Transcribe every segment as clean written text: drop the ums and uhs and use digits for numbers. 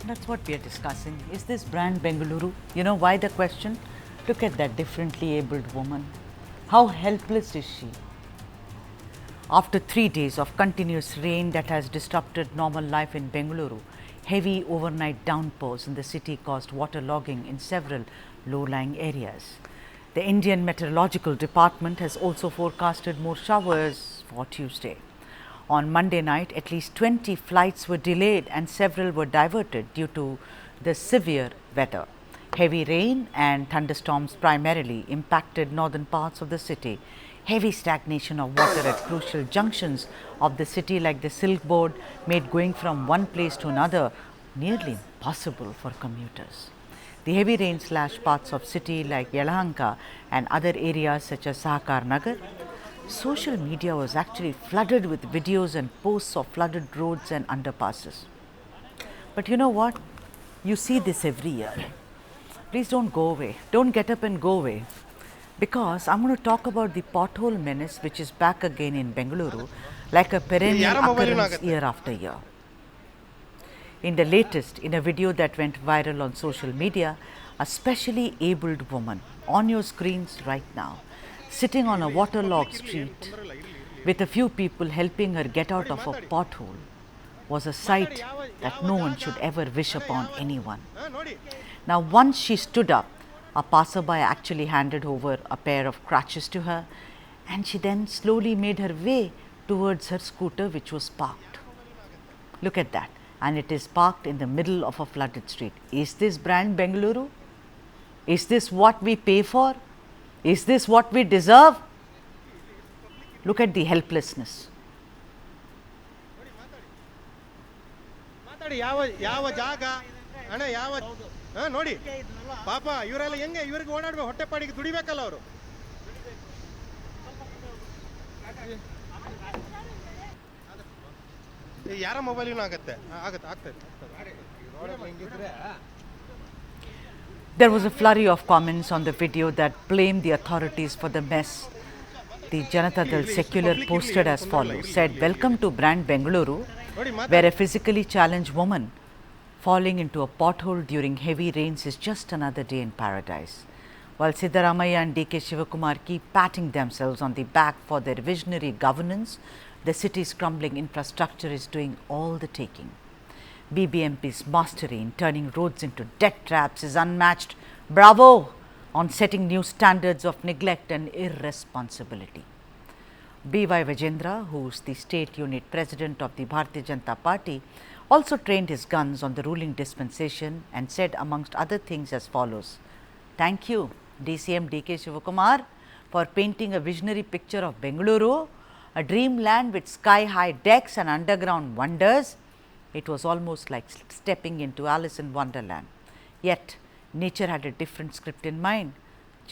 That's what we are discussing. Is this brand Bengaluru? You know why the question? Look at that differently abled woman. How helpless is she? After 3 days of continuous rain that has disrupted normal life in Bengaluru, heavy overnight downpours in the city caused waterlogging in several low-lying areas. The Indian Meteorological Department has also forecasted more showers for Tuesday. On Monday night, at least 20 flights were delayed and several were diverted due to the severe weather. Heavy rain and thunderstorms primarily impacted northern parts of the city. Heavy stagnation of water at crucial junctions of the city like the Silk Board made going from one place to another nearly impossible for commuters. The heavy rain slashed parts of city like Yelahanka and other areas such as Sahakar Nagar. Social media was actually flooded with videos and posts of flooded roads and underpasses. But you know what? You see this every year. Please don't go away. Don't get up and go away. Because I'm going to talk about the pothole menace, which is back again in Bengaluru, like a perennial occurrence year after year. In the latest, in a video that went viral on social media, a specially abled woman on your screens right now, sitting on a waterlogged street with a few people helping her get out of a pothole, was a sight that no one should ever wish upon anyone. Now, once she stood up, a passerby actually handed over a pair of crutches to her, and she then slowly made her way towards her scooter, which was parked. Look at that, and it is parked in the middle of a flooded street. Is this brand Bengaluru? Is this what we pay for? Is this what we deserve? Look at the helplessness. ಯಾವ ಜಾಗ ಅಣ್ಣ ಯಾವ ನೋಡಿ ಪಾಪ ಇವರೆಲ್ಲ ಹೆಂಗೆ ಇವ್ರಿಗೆ ಓಡಾಡ್ಬೇಕು ಹೊಟ್ಟೆಪಾಡಿಗೆ ದುಡಿಬೇಕಲ್ಲ ಅವರು ಯಾರ ಮೊಬೈಲಿನೂ ಆಗತ್ತೆ ಆಗತ್ತೆ ಆಗ್ತದೆ There was a flurry of comments on the video that blamed the authorities for the mess. The Janata Dal Secular posted as follows, said, "Welcome to brand Bengaluru, where a physically challenged woman falling into a pothole during heavy rains is just another day in paradise." While Siddaramaiah and D.K. Shivakumar keep patting themselves on the back for their visionary governance, the city's crumbling infrastructure is doing all the taking. BBMP's mastery in turning roads into death traps is unmatched. Bravo on setting new standards of neglect and irresponsibility. B.Y. Vijendra, who is the state unit president of the Bharatiya Janata Party, also trained his guns on the ruling dispensation and said amongst other things as follows, "Thank you DCM D.K. Shivakumar for painting a visionary picture of Bengaluru, a dreamland with sky-high decks and underground wonders. It was almost like stepping into Alice in Wonderland. Yet, nature had a different script in mind.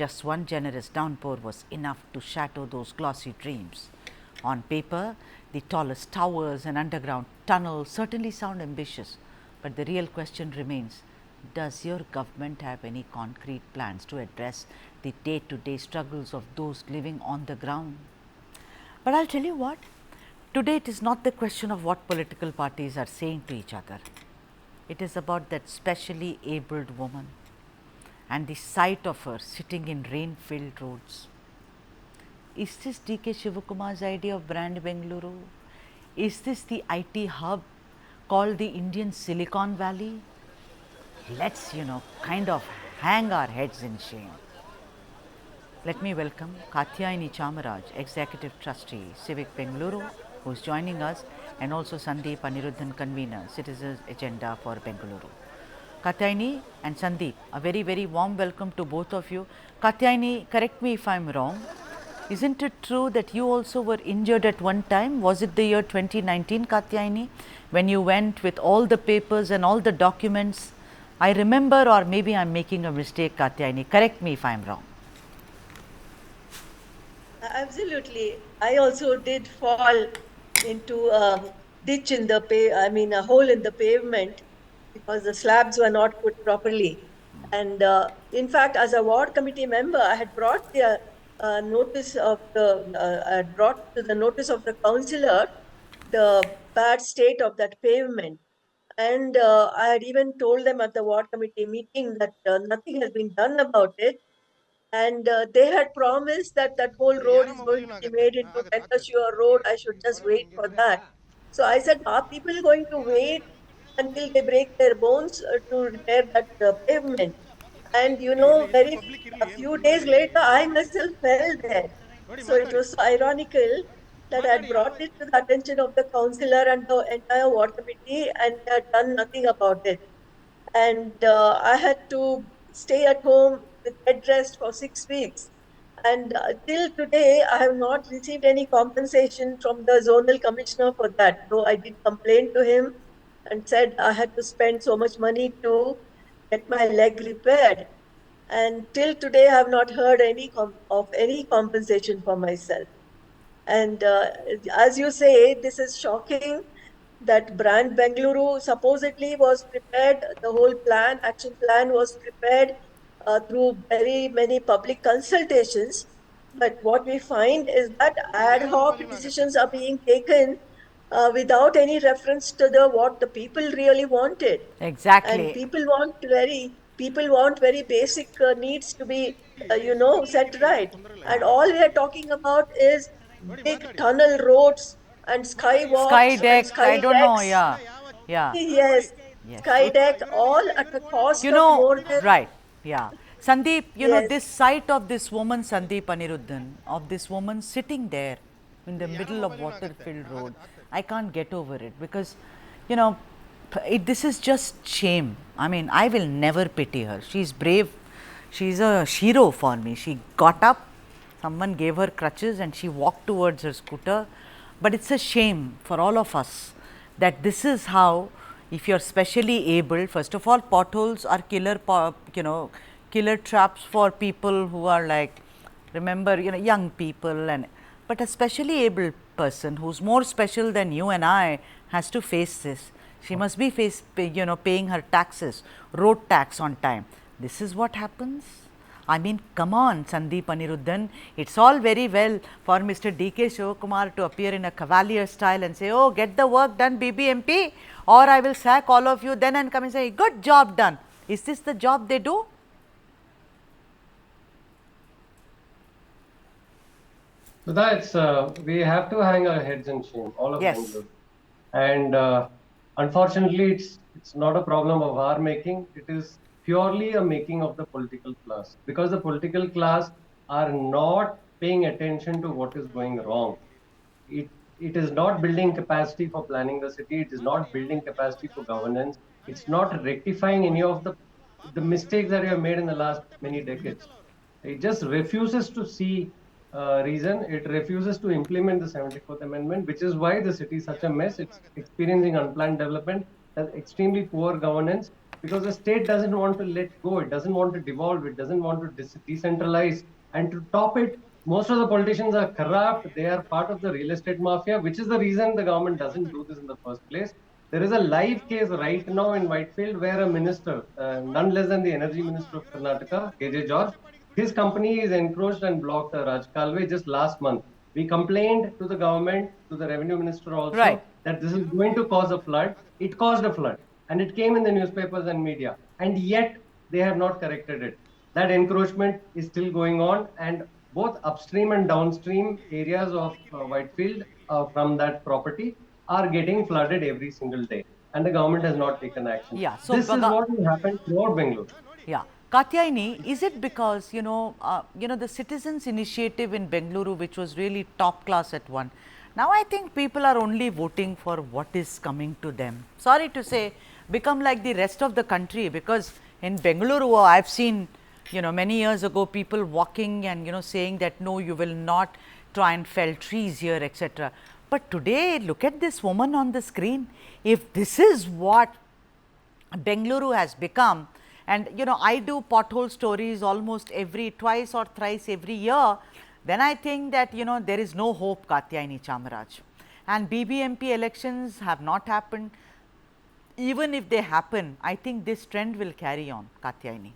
Just one generous downpour was enough to shatter those glossy dreams. On paper, the tallest towers and underground tunnels certainly sound ambitious, but the real question remains, does your government have any concrete plans to address the day-to-day struggles of those living on the ground?" But I'll tell you what, today it is not the question of what political parties are saying to each other. It is about that specially abled woman and the sight of her sitting in rain-filled roads. Is this D.K. Shivakumar's idea of brand Bengaluru? Is this the IT hub called the Indian Silicon Valley? Let's, kind of hang our heads in shame. Let me welcome Katyayani Chamaraj, Executive Trustee, Civic Bengaluru, who is joining us, and also Sandeep Aniruddhan, Convener, Citizens Agenda for Bengaluru. Katyayani and Sandeep, a very, very warm welcome to both of you. Katyayani, correct me if I am wrong. Isn't it true that you also were injured at one time? Was it the year 2019, Katyayani, when you went with all the papers and all the documents? I remember, or maybe I am making a mistake, Katyayani. Correct me if I am wrong. Absolutely. I also did fall into a ditch in the a hole in the pavement because the slabs were not put properly. And in fact, as a ward committee member, I had brought the notice of the I had brought to the notice of the councillor the bad state of that pavement. And I had even told them at the ward committee meeting that nothing has been done about it. And they had promised that that whole road is ಯಾರಮ್ಮ going to ಓದಿನ be ಆಗತ್ತೆ made into ಆಗತ್ತೆ ಆಗ್ತೈತೆ Tenkashua road. I should just ಬರಮ್ಮ wait for ಹಿಂಗಿರ್ಬೇಕಾ that. So I said, are people going to wait until they break their bones to repair that pavement? And you ಇರ್ಲಿ know, ಇರ್ಲಿ ಎಷ್ಟು public ಇರ್ಲಿ a ಏನು few ತೊಂದರೆ days ಇಲ್ಲ later, I myself fell there. ನೋಡಿ So it ಮಾತಾಡಿ was so ironical that I had ಮಾತಾಡಿ ಯಾವ brought it to the attention of the councillor and the entire ward committee, and they had done nothing about it. And I had to stay at home with bed rest for 6 weeks. And till today, I have not received any compensation from the zonal commissioner for that. Though I did complain to him and said I had to spend so much money to get my leg repaired. And till today, I have not heard of any compensation for myself. And as you say, this is shocking that brand Bengaluru supposedly was prepared, the whole plan, action plan was prepared through very many public consultations. But what we find is that ಈ ad ಏನಮ್ಮ hoc ಬಲಿನ ಆಗತ್ತೆ decisions are being taken without any reference to the what the people really wanted. And Exactly. people want very basic needs to be ಇರ್ಲಿ ಇರ್ಲಿ ಎಷ್ಟು public set ಇರ್ಲಿ ಏನು right. ತೊಂದರೆ ಇಲ್ಲ And all we are talking about is ನೋಡಿ big ಮಾತಾಡಿ tunnel roads and ಮಾತಾಡಿ ಯಾವ Sky skywalks ಯಾವ and deck, I sky don't know, decks. yeah. ಅಣ್ಣ ಯಾವ Yeah. ನೋಡಿ Yes, Yes. sky It, ಪಾಪ deck, ಇವರೆಲ್ಲ all ಹೆಂಗೆ at a ಇವ್ರಿಗೆ cost you of know, more than, right, yeah. Sandeep, yes. this sight of this woman, Sandeep Aniruddhan, of this woman sitting there in the ಯಾರ middle of mobile water ಆಗತ್ತೆ filled road, ಆಗ್ತೈತೆ I can't get over it because, you know, this is just shame. I mean, I will never pity her. She's brave. She's a hero for me. She got up, someone gave her crutches, and she walked towards her scooter. But it's a shame for all of us that this is how, if you're specially able, first of all, potholes are killer traps for people who are like, remember, young people, and but a specially able person who's more special than you and I has to face this. She must be paying her taxes, road tax on time. This is what happens. I mean, come on, Sandeep Aniruddhan. It's all very well for Mr. D.K. Shivakumar to appear in a cavalier style and say, oh, get the work done, BBMP, or I will sack all of you, then and come and say, good job done. Is this the job they do? So that's we have to hang our heads in shame, all of Yes. Bengaluru. And unfortunately, it's not a problem of our making. It is purely a making of the political class, because the political class are not paying attention to what is going wrong. It is not building capacity for planning the city. It is not building capacity for governance. It's not rectifying any of the mistakes that you have made in the last many decades. It just refuses to see reason. It refuses to implement the 74th Amendment, which is why the city is such a mess. It's experiencing unplanned development, has extremely poor governance, because the state doesn't want to let go. It doesn't want to devolve. It doesn't want to decentralize. And to top it, most of the politicians are corrupt. They are part of the real estate mafia, which is the reason the government doesn't do this in the first place. There is a live case right now in Whitefield where a minister, none less than the energy minister of Karnataka, KJ George, his company is encroached and blocked Rajkalve just last month. We complained to the government, to the revenue minister Right. also, that this is going to cause a flood. It caused a flood and it came in the newspapers and media. And yet they have not corrected it. That encroachment is still going on, and both upstream and downstream areas of Whitefield from that property are getting flooded every single day, and the government has not taken action. Yeah. So, This is what will happen throughout Bengaluru. yeah. Katyayani, is it because, the citizens' initiative in Bengaluru, which was really top class at one, now I think people are only voting for what is coming to them. Sorry to say, become like the rest of the country, because in Bengaluru, I've seen, many years ago, people walking and, saying that no, you will not try and fell trees here, etc. But today, look at this woman on the screen. If this is what Bengaluru has become, and I do pothole stories almost twice or thrice every year, then I think that there is no hope, Katyayani Chamaraj. And BBMP elections have not happened. Even if they happen, I think this trend will carry on, Katyayani.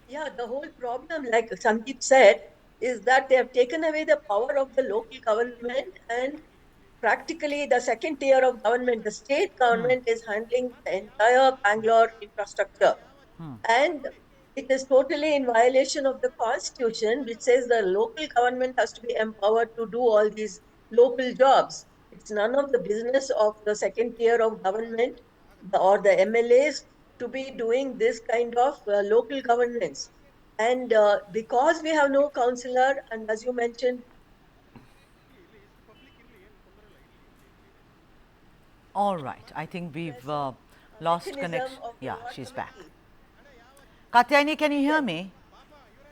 Yeah, the whole problem, like Sandeep said, is that they have taken away the power of the local government, and practically the second tier of government, the state government is handling the entire Bangalore infrastructure. And it is totally in violation of the constitution, which says the local government has to be empowered to do all these local jobs. It's none of the business of the second tier of government or the MLAs to be doing this kind of local governance. And because we have no councillor, and as you mentioned, All right, I think we've lost mechanism connection. of the Yeah, ward she's back. committee. Katyayani, can you hear me?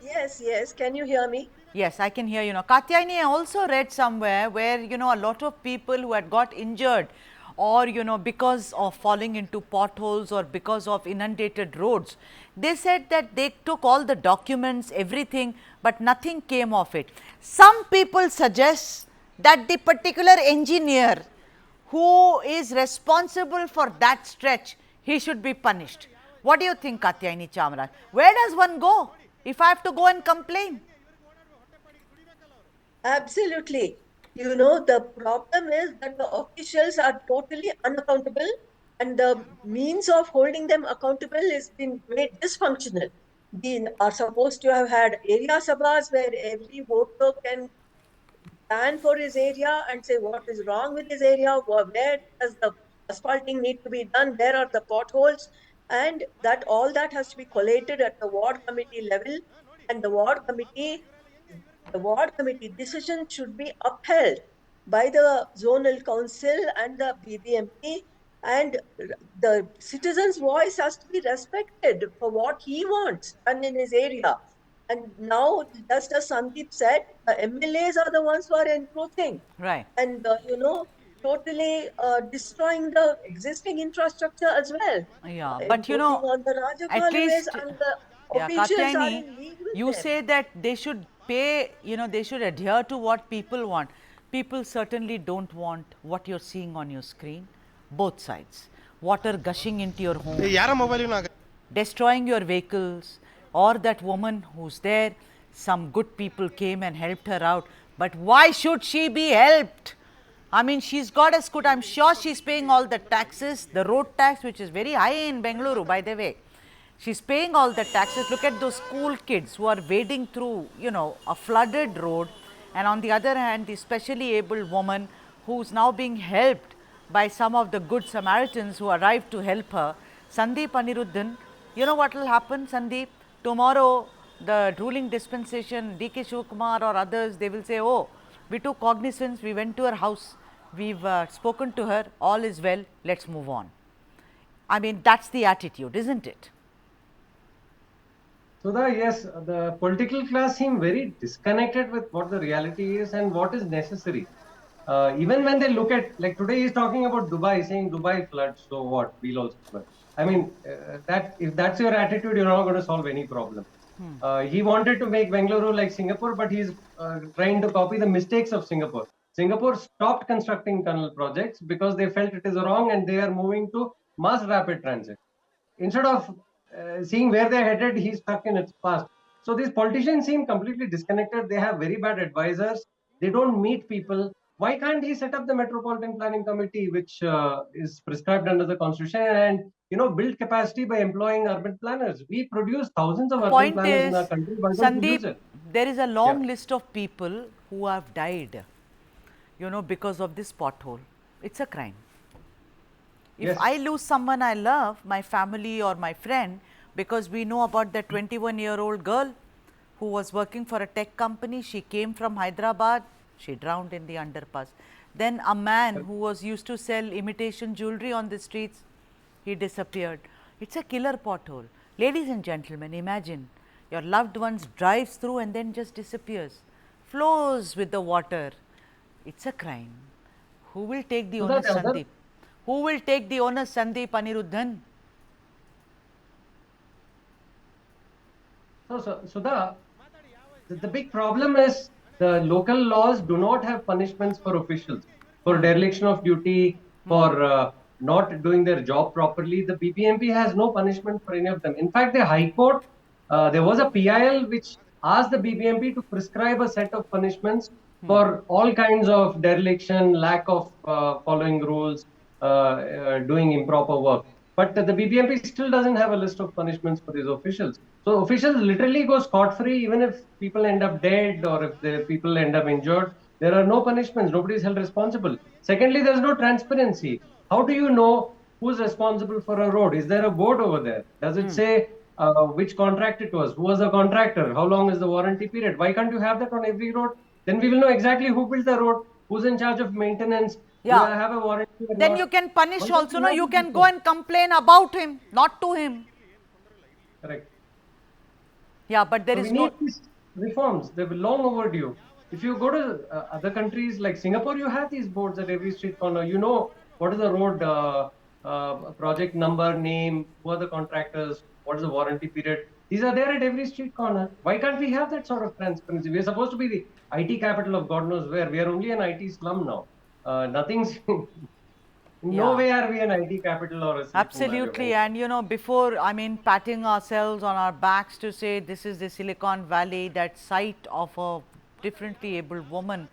Yes, yes. Can you hear me? Yes, I can hear you now. Katyayani, I also read somewhere where, a lot of people who had got injured or, because of falling into potholes or because of inundated roads, they said that they took all the documents, everything, but nothing came of it. Some people suggest that the particular engineer who is responsible for that stretch, he should be punished. What do you think, Katyayani Chamraj? Where does one go if I have to go and complain? Absolutely. You know, the problem is that the officials are totally unaccountable, and the means of holding them accountable is been made dysfunctional. We are supposed to have had area sabhas where every voter can plan for his area and say what is wrong with his area, where does the asphalting need to be done, where are the potholes, and that all that has to be collated at the ward committee level, and the ward committee decision should be upheld by the zonal council and the BBMP, and the citizen's voice has to be respected for what he wants done in his area. And now, just as Sandeep said, the MLAs are the ones who are encroaching Right. and, totally destroying the existing infrastructure as well, Yeah, but encroaching on the Raja at colleges, least, and the yeah, officials are Katyayani, in league with you them. say that they should pay, they should adhere to what people want. People certainly don't want what you're seeing on your screen, both sides. Water gushing into your home, ಯಾರ mobile destroying your vehicles, or that woman who's there, some good people came and helped her out. But why should she be helped? I mean, she's got a scooter. I'm sure she's paying all the taxes, the road tax, which is very high in Bengaluru, by the way. She's paying all the taxes. Look at those school kids who are wading through, a flooded road. And on the other hand, the specially abled woman who's now being helped by some of the good Samaritans who arrived to help her. Sandeep Aniruddhan, you know what will happen, Sandeep? Tomorrow, the ruling dispensation, D.K. Shivakumar or others, they will say, oh, we took cognizance, we went to her house, we've spoken to her, all is well, let's move on. I mean, that's the attitude, isn't it? So yes, the political class seem very disconnected with what the reality is and what is necessary. Even when they look at, like today he's talking about Dubai, saying Dubai floods, so what, we'll also flood. I mean, that if that's your attitude, you're not going to solve any problem. He wanted to make Bengaluru like Singapore, but he's trying to copy the mistakes of Singapore. Singapore stopped constructing tunnel projects because they felt it is wrong and they are moving to mass rapid transit. Instead of seeing where they're headed, he's stuck in its past. So these politicians seem completely disconnected. They have very bad advisors. They don't meet people. Why can't he set up the Metropolitan Planning Committee, which is prescribed under the Constitution, and build capacity by employing urban planners? We produce thousands of The urban point planners in our is, country. Why don't we use Sandeep, it? there is a Yeah. long list of people who have died, because of this pothole. It's a crime. If Yes. I lose someone I love, my family or my friend, because we know about that 21-year-old girl who was working for a tech company, she came from Hyderabad, she drowned in the underpass. Then a man who was used to sell imitation jewelry on the streets, he disappeared. It's a killer pothole. Ladies and gentlemen, imagine your loved ones drives through and then just disappears, flows with the water. It's a crime. Who will take the So onus, the other Sandeep? Who will take the onus, Sandeep Aniruddhan? So, the big problem is the local laws do not have punishments for officials for dereliction of duty, for not doing their job properly. The BBMP has no punishment for any of them. In fact, the High Court, there was a PIL which asked the BBMP to prescribe a set of punishments for all kinds of dereliction, lack of following rules, doing improper work. But the BBMP still doesn't have a list of punishments for these officials. So officials literally go scot-free even if people end up dead or if the people end up injured. There are no punishments. Nobody is held responsible. Secondly, there's no transparency. How do you know who's responsible for a road? Is there a board over there? Does it say which contract it was? Who was the contractor? How long is the warranty period? Why can't you have that on every road? Then we will know exactly who built the road, who's in charge of maintenance. Do I Yeah. have a warranty or Then not? you can Why punish can't also. you No, have you this can go before? and complain about him, not to him. Correct. Yeah, but there So we is no. need these reforms. They're long overdue. If you go to other countries like Singapore, you have these boards at every street corner. You know what is the road project number, name, who are the contractors, what is the warranty period. These are there at every street corner. Why can't we have that sort of transparency? We're supposed to be the IT capital of God knows where. We are only an IT slum now. Nothing's. In no Yeah. way are we an IT capital or a Silicon Valley of Absolutely. anything. And before, I mean, patting ourselves on our backs to say this is the Silicon Valley, that sight of a differently abled woman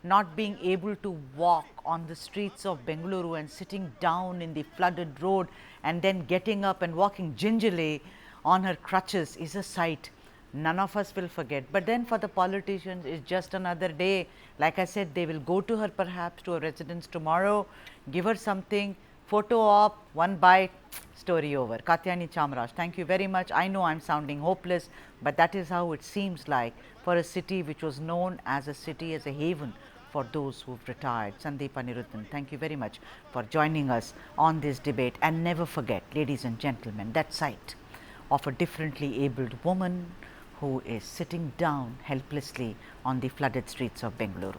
not being able to walk on the streets of Bengaluru and sitting down in the flooded road and then getting up and walking gingerly on her crutches is a sight none of us will forget. But then for the politicians, it's just another day. Like I said, they will go to her perhaps to her residence tomorrow, give her something, photo op, one bite, story over. Katyani Chamraj, thank you very much. I know I'm sounding hopeless, but that is how it seems like for a city which was known as a city, as a haven for those who've retired. Sandeep Anirudhan, thank you very much for joining us on this debate. And never forget, ladies and gentlemen, that sight of a differently abled woman who is sitting down helplessly on the flooded streets of Bengaluru.